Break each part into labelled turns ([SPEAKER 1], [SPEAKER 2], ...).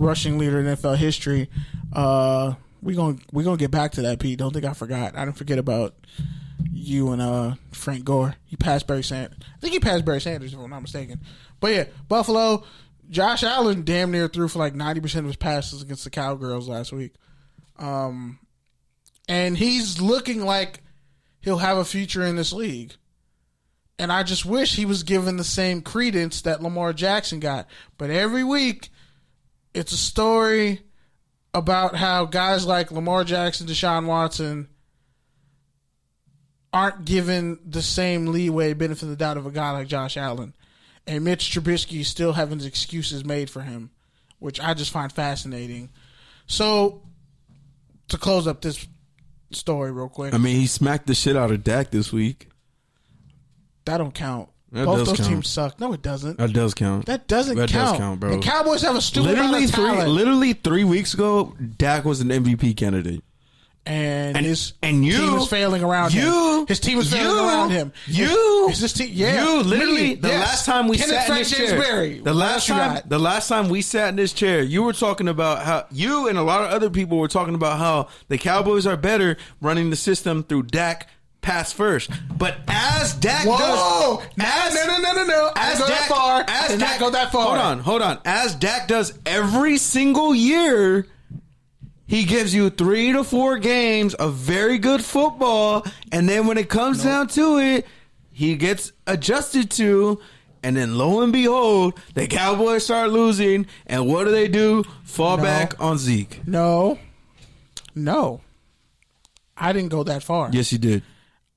[SPEAKER 1] rushing leader in NFL history. We gonna get back to that, Pete. Don't think I forgot. I didn't forget about you and Frank Gore. He passed Barry Sanders. I think he passed Barry Sanders, if I'm not mistaken. But yeah, Buffalo. Josh Allen damn near threw for like 90% of his passes against the Cowgirls last week. And he's looking like he'll have a future in this league. And I just wish he was given the same credence that Lamar Jackson got. But every week, it's a story about how guys like Lamar Jackson, Deshaun Watson aren't given the same leeway, benefit of the doubt of a guy like Josh Allen. And Mitch Trubisky is still having his excuses made for him, which I just find fascinating. So, to close up this story real quick.
[SPEAKER 2] I mean, he smacked the shit out of Dak this week.
[SPEAKER 1] That don't count.
[SPEAKER 2] That
[SPEAKER 1] Both
[SPEAKER 2] does
[SPEAKER 1] those
[SPEAKER 2] count.
[SPEAKER 1] teams suck. No, it doesn't.
[SPEAKER 2] That does count.
[SPEAKER 1] That doesn't count.
[SPEAKER 2] That does count, bro.
[SPEAKER 1] The Cowboys have a stupid amount of talent.
[SPEAKER 2] Literally 3 weeks ago, Dak was an MVP candidate.
[SPEAKER 1] And his
[SPEAKER 2] team
[SPEAKER 1] was failing around him. His team was failing around him.
[SPEAKER 2] Is
[SPEAKER 1] this team? Yeah.
[SPEAKER 2] You literally
[SPEAKER 1] Me,
[SPEAKER 2] the
[SPEAKER 1] yes.
[SPEAKER 2] last time we
[SPEAKER 1] Kenneth
[SPEAKER 2] sat in this chair.
[SPEAKER 1] Berry.
[SPEAKER 2] The last time we sat in this chair, you were talking about how you and a lot of other people were talking about how the Cowboys are better running the system through Dak pass first. But as Dak
[SPEAKER 1] no.
[SPEAKER 2] As
[SPEAKER 1] Dak go that far.
[SPEAKER 2] Hold on. As Dak does every single year, he gives you 3 to 4 games of very good football, and then when it comes down to it, he gets adjusted to, and then lo and behold, the Cowboys start losing, and what do? Fall back on Zeke.
[SPEAKER 1] No. I didn't go that far.
[SPEAKER 2] Yes, you did.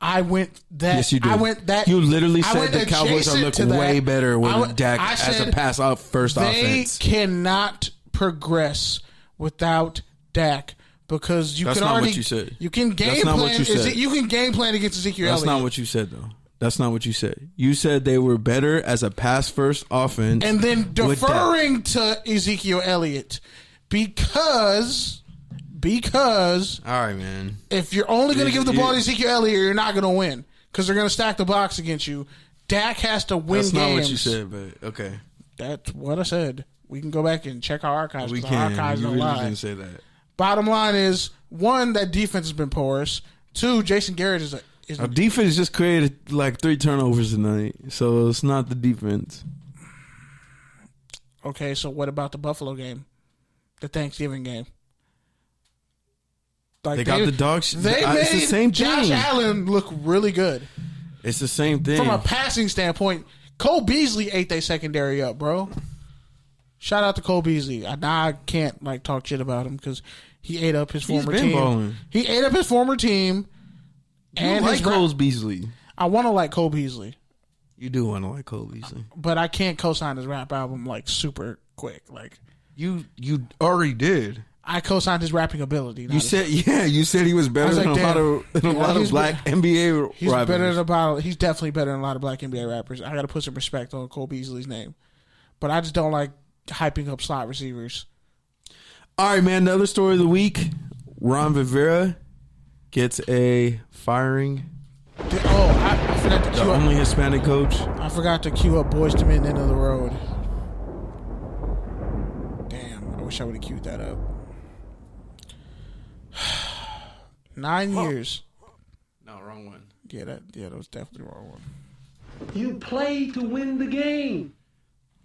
[SPEAKER 1] I went that.
[SPEAKER 2] Yes, you did.
[SPEAKER 1] I went that.
[SPEAKER 2] You literally said the Cowboys are looking way better with Dak as a pass out first offense.
[SPEAKER 1] They cannot progress without Dak because you
[SPEAKER 2] That's
[SPEAKER 1] can
[SPEAKER 2] not
[SPEAKER 1] already.
[SPEAKER 2] What you said.
[SPEAKER 1] You can game
[SPEAKER 2] That's not
[SPEAKER 1] plan.
[SPEAKER 2] What you said.
[SPEAKER 1] You can game plan against Ezekiel
[SPEAKER 2] That's
[SPEAKER 1] Elliott.
[SPEAKER 2] not what you said, though. That's not what you said. You said they were better as a pass first offense,
[SPEAKER 1] and then deferring to Ezekiel Elliott because.
[SPEAKER 2] All right, man.
[SPEAKER 1] If you're only going to give the ball to Ezekiel Elliott, you're not going to win because they're going to stack the box against you. Dak has to win games.
[SPEAKER 2] That's not what you said, but okay.
[SPEAKER 1] That's what I said. We can go back and check our archives.
[SPEAKER 2] We can.
[SPEAKER 1] Our archives don't lie.
[SPEAKER 2] Didn't say that.
[SPEAKER 1] Bottom line is, 1, that defense has been porous. 2, Jason Garrett is
[SPEAKER 2] Our defense just created like 3 turnovers tonight, so it's not the defense.
[SPEAKER 1] Okay, so what about the Buffalo game? The Thanksgiving game?
[SPEAKER 2] Like they got the dogs.
[SPEAKER 1] They made
[SPEAKER 2] it's the same
[SPEAKER 1] Josh
[SPEAKER 2] thing.
[SPEAKER 1] Allen look really good.
[SPEAKER 2] It's the same thing.
[SPEAKER 1] From a passing standpoint, Cole Beasley ate their secondary up, bro. Shout out to Cole Beasley. I can't talk shit about him because he ate up his former team.
[SPEAKER 2] Balling.
[SPEAKER 1] He ate up his former team.
[SPEAKER 2] And like Cole Beasley.
[SPEAKER 1] I want to like Cole Beasley.
[SPEAKER 2] You do want to like Cole Beasley,
[SPEAKER 1] but I can't co-sign his rap album super quick.
[SPEAKER 2] You already did.
[SPEAKER 1] I co-signed his rapping ability.
[SPEAKER 2] You said he was better than a lot of black NBA
[SPEAKER 1] he's
[SPEAKER 2] rappers.
[SPEAKER 1] He's definitely better than a lot of black NBA rappers. I got to put some respect on Cole Beasley's name, but I just don't like hyping up slot receivers.
[SPEAKER 2] All right, man. Another story of the week: Ron Rivera gets a firing.
[SPEAKER 1] I forgot to cue
[SPEAKER 2] the
[SPEAKER 1] up.
[SPEAKER 2] Only Hispanic coach.
[SPEAKER 1] I forgot to cue up Boys to Men End of the Road. Damn, I wish I would have queued that up. 9 years.
[SPEAKER 2] No, wrong one.
[SPEAKER 1] Yeah, that was definitely the wrong one.
[SPEAKER 3] You play to win the game.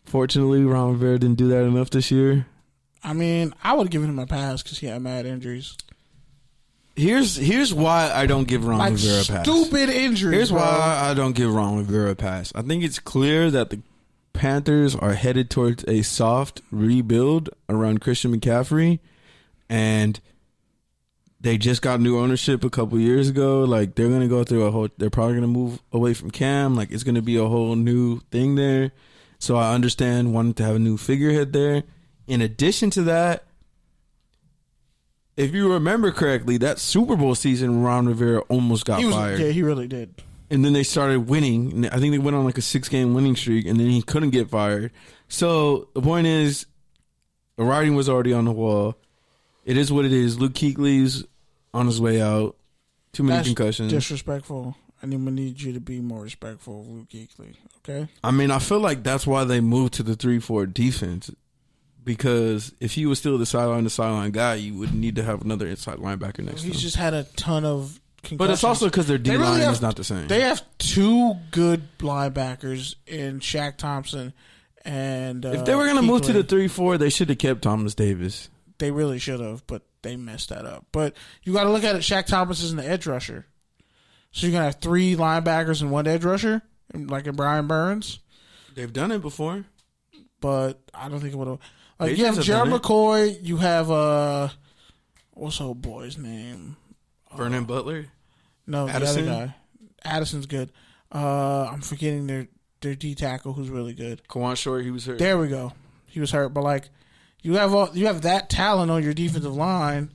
[SPEAKER 2] Fortunately, Ron Rivera didn't do that enough this year.
[SPEAKER 1] I mean, I would have given him a pass because he had mad injuries.
[SPEAKER 2] Here's why I don't give Ron Rivera a pass.
[SPEAKER 1] Stupid injuries.
[SPEAKER 2] Here's why I don't give Ron Rivera a pass. I think it's clear that the Panthers are headed towards a soft rebuild around Christian McCaffrey, and they just got new ownership a couple years ago. They're gonna go through they're probably gonna move away from Cam. It's gonna be a whole new thing there. So I understand wanting to have a new figurehead there. In addition to that, if you remember correctly, that Super Bowl season, Ron Rivera almost got fired.
[SPEAKER 1] Yeah, he really did.
[SPEAKER 2] And then they started winning. I think they went on a 6-game winning streak, and then he couldn't get fired. So the point is, the writing was already on the wall. It is what it is. Luke Kuechly's on his way out. Too many concussions.
[SPEAKER 1] Disrespectful. I'm gonna need you to be more respectful of Luke Kuechly. Okay.
[SPEAKER 2] I mean, I feel like that's why they moved to the 3-4 defense, because if he was still the sideline guy, you would need to have another inside linebacker next to him.
[SPEAKER 1] He's just had a ton of concussions.
[SPEAKER 2] But it's also because their D-line is not the same.
[SPEAKER 1] They have two good linebackers in Shaq Thompson and
[SPEAKER 2] if they were going to move to the 3-4, they should have kept Thomas Davis.
[SPEAKER 1] They really should have, but they messed that up. But you got to look at it. Shaq Thompson is the edge rusher. So you're going to have three linebackers and one edge rusher, like in Brian Burns.
[SPEAKER 2] They've done it before.
[SPEAKER 1] But I don't think it would have. Like, you have Gerald McCoy. You have, what's old boy's name?
[SPEAKER 2] Vernon Butler?
[SPEAKER 1] No,
[SPEAKER 2] Addison?
[SPEAKER 1] the other guy. Addison's good. I'm forgetting their D tackle who's really good.
[SPEAKER 2] Kawan Short, he was hurt.
[SPEAKER 1] There we go. He was hurt. But, like, you have that talent on your defensive line.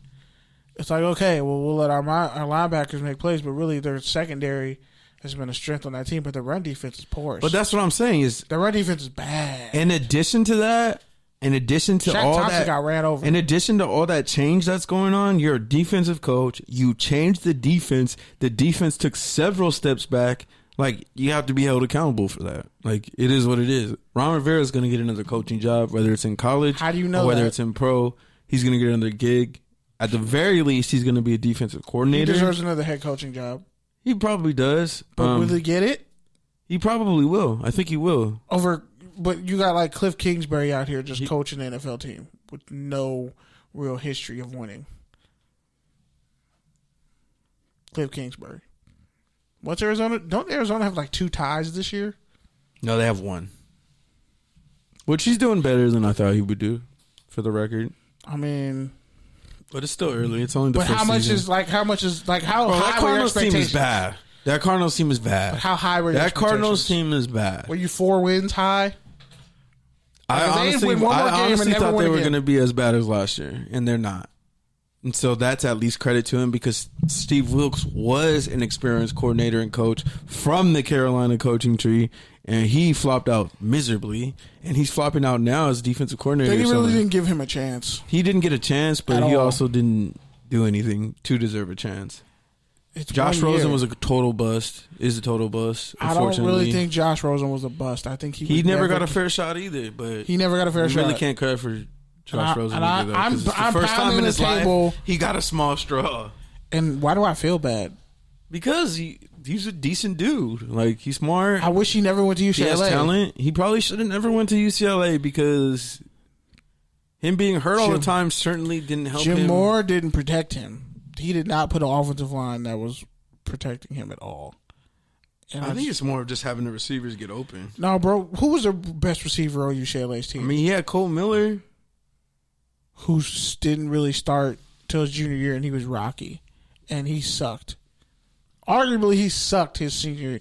[SPEAKER 1] It's like, okay, well, we'll let our linebackers make plays, but really their secondary has been a strength on that team, but the run defense is porous.
[SPEAKER 2] But that's what I'm saying is
[SPEAKER 1] the run defense is bad.
[SPEAKER 2] In addition to that,
[SPEAKER 1] Shaq
[SPEAKER 2] all
[SPEAKER 1] Thompson
[SPEAKER 2] that,
[SPEAKER 1] got ran over.
[SPEAKER 2] In addition to all that change that's going on, you're a defensive coach. You changed the defense. The defense took several steps back. Like, you have to be held accountable for that. Like, it is what it is. Ron Rivera is going to get another coaching job, whether it's in college,
[SPEAKER 1] how do you know,
[SPEAKER 2] or whether
[SPEAKER 1] that?
[SPEAKER 2] It's in pro. He's going to get another gig. At the very least, he's going to be a defensive coordinator.
[SPEAKER 1] He deserves another head coaching job.
[SPEAKER 2] He probably does.
[SPEAKER 1] But will he get it?
[SPEAKER 2] He probably will. I think he will.
[SPEAKER 1] But you got like Cliff Kingsbury out here just coaching the NFL team with no real history of winning. Cliff Kingsbury. What's Arizona? Don't Arizona have like 2 ties this year?
[SPEAKER 2] No, they have 1. Which he's doing better than I thought he would do, for the record.
[SPEAKER 1] I mean,
[SPEAKER 2] but it's still early. It's only the first season.
[SPEAKER 1] How much is how
[SPEAKER 2] Bro,
[SPEAKER 1] high
[SPEAKER 2] that
[SPEAKER 1] were your
[SPEAKER 2] Cardinals team
[SPEAKER 1] expectations?
[SPEAKER 2] is bad. That Cardinals team is bad.
[SPEAKER 1] But how high were your
[SPEAKER 2] That Cardinals
[SPEAKER 1] expectations?
[SPEAKER 2] team is bad.
[SPEAKER 1] Were you 4 wins high?
[SPEAKER 2] I honestly thought they were going to be as bad as last year, and they're not. And so that's at least credit to him, because Steve Wilkes was an experienced coordinator and coach from the Carolina coaching tree, and he flopped out miserably, and he's flopping out now as defensive coordinator.
[SPEAKER 1] They really didn't give him a chance.
[SPEAKER 2] He didn't get a chance, but he also didn't do anything to deserve a chance. Josh Rosen was a total bust. Is a total bust.
[SPEAKER 1] I don't really think Josh Rosen was a bust. I think
[SPEAKER 2] he never got a fair shot either. But
[SPEAKER 1] he never got a fair shot.
[SPEAKER 2] Really can't credit for Josh Rosen either.
[SPEAKER 1] I'm
[SPEAKER 2] it's the first time in his life he got a small straw.
[SPEAKER 1] And why do I feel bad?
[SPEAKER 2] Because he's a decent dude. Like, he's smart.
[SPEAKER 1] I wish he never went to UCLA.
[SPEAKER 2] He has talent. He probably should have never went to UCLA, because him being hurt all the time certainly didn't help him.
[SPEAKER 1] Jim Moore didn't protect him. He did not put an offensive line that was protecting him at all. And
[SPEAKER 2] I think it's more of just having the receivers get open.
[SPEAKER 1] No, bro. Who was the best receiver on UCLA's team?
[SPEAKER 2] I mean, he had Cole Miller,
[SPEAKER 1] who didn't really start till his junior year, and he was rocky, and he sucked. Arguably, he sucked his junior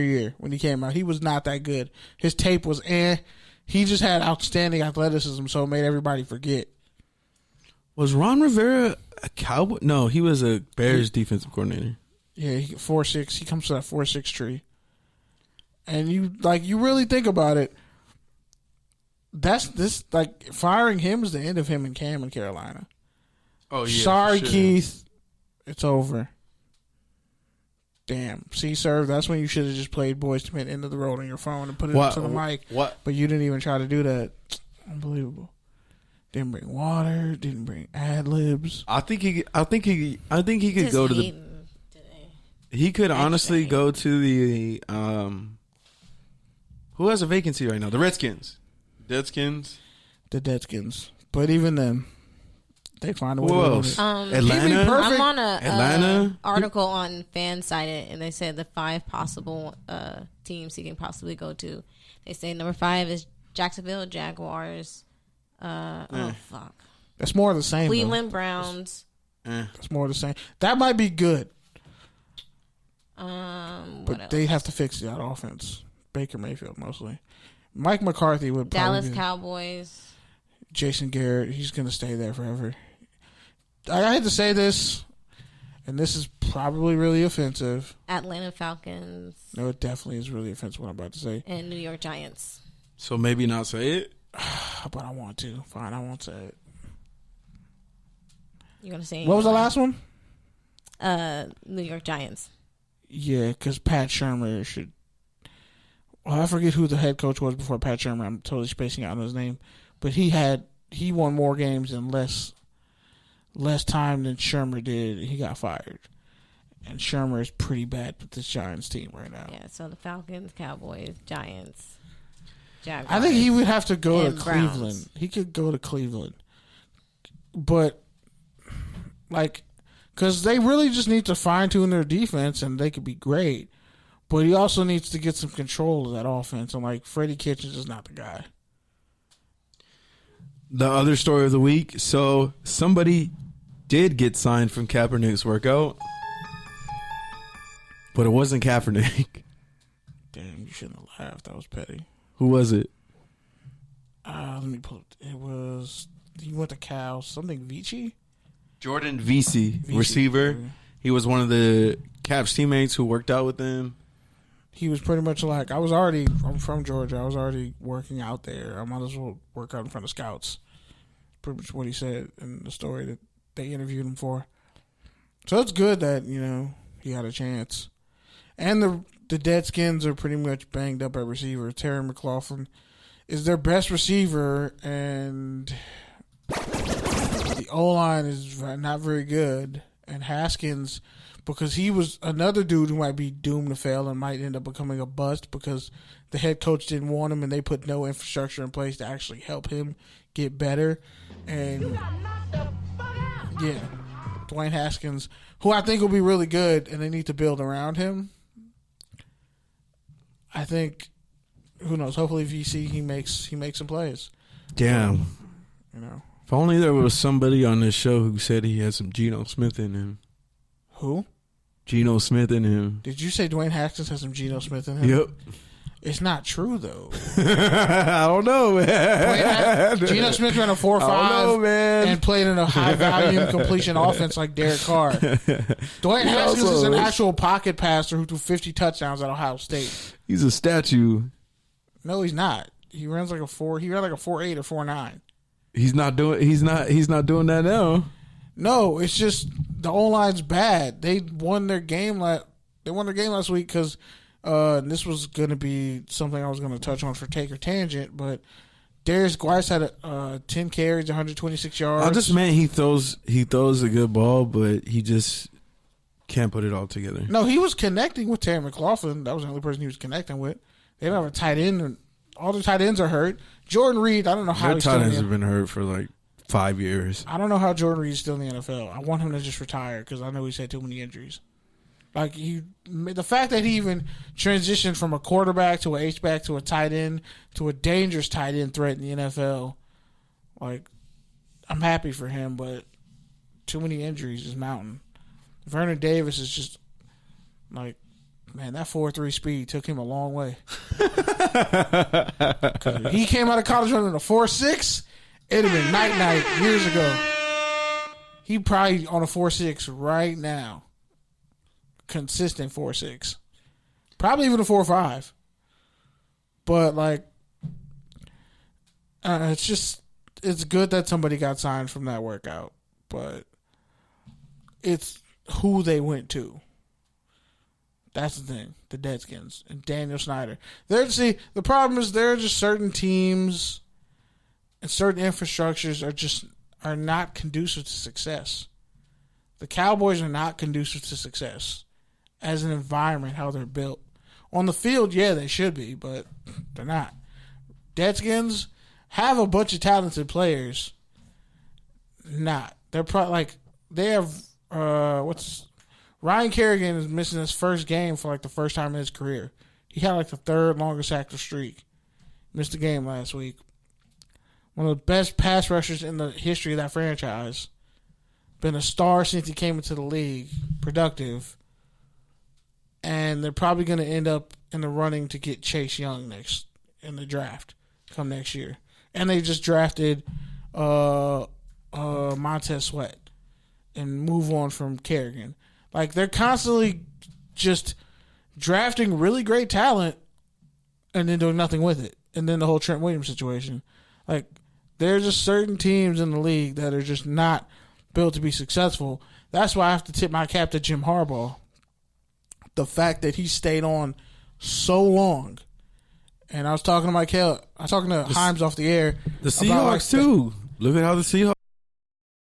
[SPEAKER 1] year when he came out. He was not that good. His tape was He just had outstanding athleticism, so it made everybody forget.
[SPEAKER 2] Was Ron Rivera a Cowboy? No, he was a Bears defensive coordinator.
[SPEAKER 1] Yeah, 4'6". He comes to that 4'6" tree. And you really think about it, firing him is the end of him and Cam in Carolina.
[SPEAKER 2] Oh yeah.
[SPEAKER 1] Sorry,
[SPEAKER 2] sure.
[SPEAKER 1] Keith. It's over. Damn. See, sir, that's when you should have just played Boys to Men End of the Road on your phone and put it up to the mic.
[SPEAKER 2] What?
[SPEAKER 1] But you didn't even try to do that. Unbelievable. Didn't bring water. Didn't bring ad libs.
[SPEAKER 2] I think he could go to the. He could honestly go to the. Who has a vacancy right now? The Redskins. Deadskins.
[SPEAKER 1] The Deadskins. But even then, they find a way.
[SPEAKER 2] Who
[SPEAKER 1] to
[SPEAKER 2] else?
[SPEAKER 1] Atlanta.
[SPEAKER 4] I'm on
[SPEAKER 2] Atlanta
[SPEAKER 4] article on FanSided, and they said the 5 possible teams he can possibly go to. They say number 5 is Jacksonville Jaguars. Oh fuck.
[SPEAKER 1] That's more of the same.
[SPEAKER 4] Cleveland Browns.
[SPEAKER 1] That's more of the same. That might be good. But they have to fix that offense. Baker Mayfield mostly. Mike McCarthy would probably
[SPEAKER 4] Dallas Cowboys.
[SPEAKER 1] Jason Garrett. He's going to stay there forever. I hate to say this, and this is probably really offensive.
[SPEAKER 4] Atlanta Falcons.
[SPEAKER 1] No, it definitely is really offensive what I'm about to say.
[SPEAKER 4] And New York Giants.
[SPEAKER 2] So maybe not say it.
[SPEAKER 1] But I want to. Fine, I won't say it.
[SPEAKER 4] You gonna say
[SPEAKER 1] what was the last one?
[SPEAKER 4] New York Giants.
[SPEAKER 1] Yeah, because Pat Shurmur should. Well, I forget who the head coach was before Pat Shurmur. I'm totally spacing out on his name, but he won more games in less time than Shermer did. He got fired. And Shermer is pretty bad with this Giants team right now.
[SPEAKER 4] Yeah, so the Falcons, Cowboys, Giants, Jaguars.
[SPEAKER 1] I think he would have to go to
[SPEAKER 4] Browns.
[SPEAKER 1] Cleveland. He could go to Cleveland. But, because they really just need to fine-tune their defense and they could be great. But he also needs to get some control of that offense. And, Freddie Kitchens is not the guy.
[SPEAKER 2] The other story of the week. So, somebody did get signed from Kaepernick's workout. But it wasn't Kaepernick.
[SPEAKER 1] Damn, you shouldn't have laughed. That was petty.
[SPEAKER 2] Who was it?
[SPEAKER 1] Let me pull it. It was, he went to Cal. Something Veasy?
[SPEAKER 2] Jordan Veasy, receiver. He was one of the Caps teammates who worked out with them.
[SPEAKER 1] He was pretty much I'm from Georgia. I was already working out there. I might as well work out in front of scouts. Pretty much what he said in the story that they interviewed him for. So it's good that, he had a chance. And the Deadskins are pretty much banged up at receiver. Terry McLaughlin is their best receiver, and the O-line is not very good. And Haskins, because he was another dude who might be doomed to fail and might end up becoming a bust because the head coach didn't want him and they put no infrastructure in place to actually help him get better. And yeah, Dwayne Haskins, who I think will be really good, and they need to build around him. I think, who knows? Hopefully, VC he makes some plays.
[SPEAKER 2] Damn, If only there was somebody on this show who said he had some Geno Smith in him.
[SPEAKER 1] Who?
[SPEAKER 2] Geno Smith in him.
[SPEAKER 1] Did you say Dwayne Haskins has some Geno Smith in him?
[SPEAKER 2] Yep.
[SPEAKER 1] It's not true though.
[SPEAKER 2] I don't know, man.
[SPEAKER 1] Geno Smith ran a 4.5 and played in a high volume completion offense like Derek Carr. Dwayne Haskins is an actual pocket passer who threw 50 touchdowns at Ohio State.
[SPEAKER 2] He's a statue.
[SPEAKER 1] No, he's not. He runs like a 4. He ran like a 4.8 or 4.9. He's not
[SPEAKER 2] doing that now.
[SPEAKER 1] No, it's just the O-line's bad. They won their game last week because this was going to be something I was going to touch on for Take or Tangent, but Darius Guice had 10 carries, 126 yards.
[SPEAKER 2] I just meant he throws a good ball, but he just can't put it all together.
[SPEAKER 1] No, he was connecting with Terry McLaughlin. That was the only person he was connecting with. They don't have a tight end. All the tight ends are hurt. Jordan Reed, I don't know how
[SPEAKER 2] Their
[SPEAKER 1] he's
[SPEAKER 2] tight ends have been hurt for like 5 years.
[SPEAKER 1] I don't know how Jordan Reed's still in the NFL. I want him to just retire because I know he's had too many injuries. The fact that he even transitioned from a quarterback to an H-back to a tight end to a dangerous tight end threat in the NFL, I'm happy for him, but too many injuries is mounting. Vernon Davis is just man, that 4.3 speed took him a long way. He came out of college running a 4.6. It'd have been night years ago. He probably on a 4.6 right now. Consistent 4.6. Probably even a 4.5. But it's good that somebody got signed from that workout. But it's who they went to. That's the thing. The Deadskins and Daniel Snyder. The problem is there are just certain teams and certain infrastructures are not conducive to success. The Cowboys are not conducive to success as an environment, how they're built. On the field, yeah, they should be, but they're not. Deadskins have a bunch of talented players. Not. They're probably they have Ryan Kerrigan is missing his first game for the first time in his career. He had the third longest active streak. Missed a game last week. One of the best pass rushers in the history of that franchise. Been a star since he came into the league. Productive. And they're probably going to end up in the running to get Chase Young next in the draft come next year. And they just drafted Montez Sweat and move on from Kerrigan. They're constantly just drafting really great talent and then doing nothing with it. And then the whole Trent Williams situation. There are just certain teams in the league that are just not built to be successful. That's why I have to tip my cap to Jim Harbaugh. The fact that he stayed on so long And I was talking to Himes off the air.
[SPEAKER 2] The Seahawks too. Look at how the Seahawks